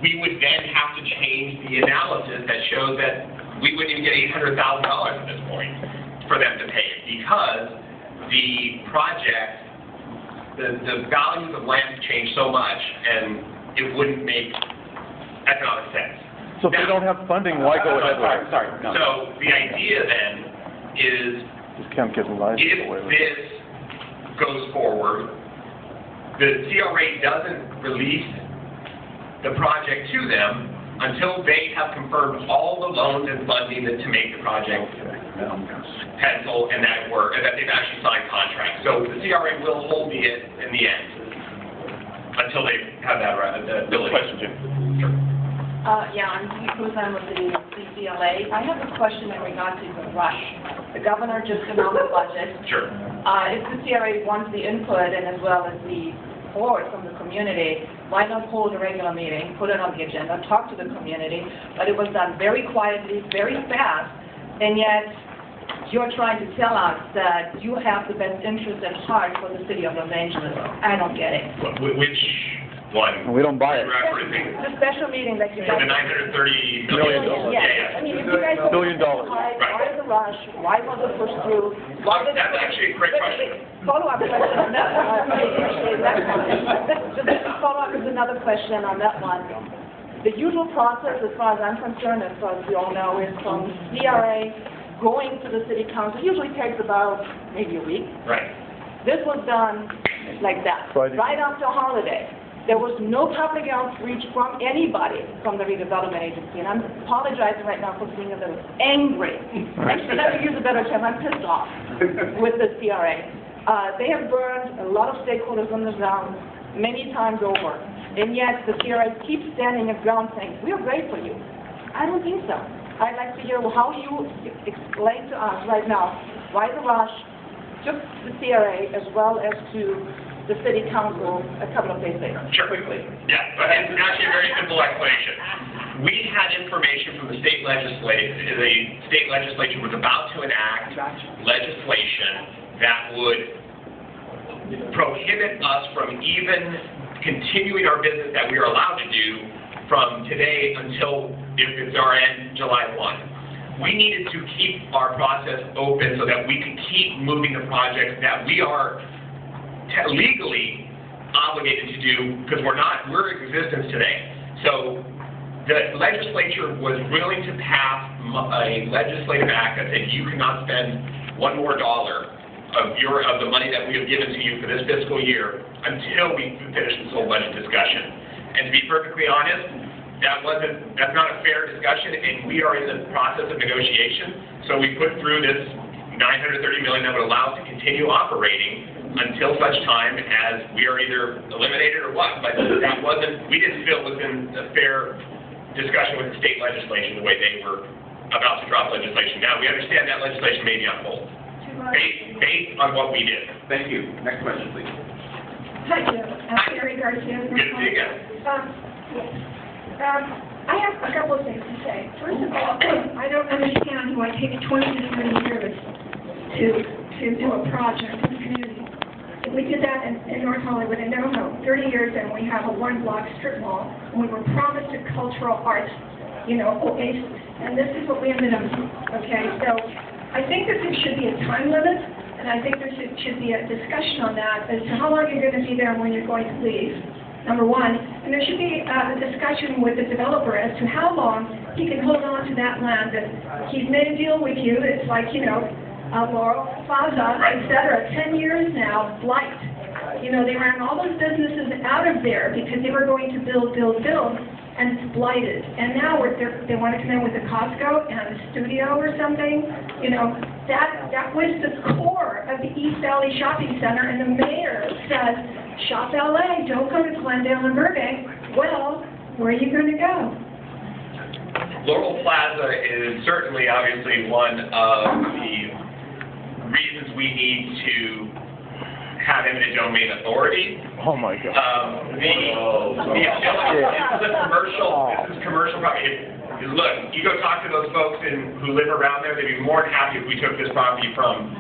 we would then have to change the analysis that shows that we wouldn't even get $800,000 at this point for them to pay it, because the project, the values of land change so much, and it wouldn't make economic sense. So if they don't have funding, why go ahead with it? Sorry. No. So the idea then is, Just can't get the license if away with it. this goes forward, the CRA doesn't release the project to them until they have confirmed all the loans and funding to make the project pencil and that work, and that they've actually signed contracts. So the CRA will hold it in the end until they have that ability. Question, Jim. Sure. Yeah, I'm Cruz. I'm with the CCLA. I have a question in regard to the rush. The governor just announced the budget. Sure. If the CRA wants the input and as well as the support from the community, why not hold a regular meeting, put it on the agenda, talk to the community? But it was done very quietly, very fast, and yet you're trying to tell us that you have the best interest at heart for the city of Los Angeles. I don't get it. Which one? We don't buy it. Referencing The special meeting that you guys... the $930 million. Yes. I mean, if you guys... $1 billion. Why the rush? Why was it pushed through? That's actually a great question. Follow-up question on that one. I appreciate that one. Just follow-up is another question on that one. The usual process, as far as I'm concerned, as far as we all know, is from CRA going to the city council. It usually takes about maybe a week. Right. This was done like that, Friday. right after holiday. There was no public outreach from anybody from the redevelopment agency, and I'm apologizing right now for being a little angry. Actually, let me use a better term. I'm pissed off with the CRA. They have burned a lot of stakeholders on the ground many times over, and yet the CRA keeps standing at ground saying, "We're great for you." I don't think so. I'd like to hear how you explain to us right now why the rush took the CRA as well as to the city council a couple of days later. Sure. Quickly. Yeah, but it's actually a very simple explanation. We had information from the state legislature. The state legislature was about to enact legislation that would prohibit us from even continuing our business that we are allowed to do from today until, if it's our end, July 1. We needed to keep our process open so that we could keep moving the projects that we are legally obligated to do, because we're in existence today. So the legislature was willing to pass a legislative act that said you cannot spend $1 more of the money that we have given to you for this fiscal year until we finish this whole budget discussion. And to be perfectly honest, that's not a fair discussion, and we are in the process of negotiation. So we put through this $930 million that would allow us to continue operating until such time as we are either eliminated or what. But we didn't feel within a fair discussion with the state legislation the way they were about to drop legislation. Now, we understand that legislation may be on hold, based on what we did. Thank you. Next question, please. Hi, Jim. Mary Garcia. Good to see you again. I have a couple of things to say. First of all, I don't understand why it takes 20 to 30 years to do a project in the community. If we did that in North Hollywood in NoHo, 30 years and we have a one-block strip mall, and we were promised a cultural arts, oasis, and this is what we ended up with, okay? So I think that there should be a time limit, and I think there should be a discussion on that as to how long you're going to be there and when you're going to leave, number one. And there should be a discussion with the developer as to how long he can hold on to that land. That he's made a deal with you. It's like, Laurel Plaza, etc. 10 years now, blight. They ran all those businesses out of there because they were going to build, and it's blighted. And now they want to come in with a Costco and a studio or something. That was the core of the East Valley Shopping Center, and the mayor says, shop LA, don't go to Glendale and Burbank. Well, where are you going to go? Laurel Plaza is certainly, obviously, one of the reasons we need to have eminent domain authority. Oh my God. This is commercial property. Look, you go talk to those folks who live around there, they'd be more than happy if we took this property from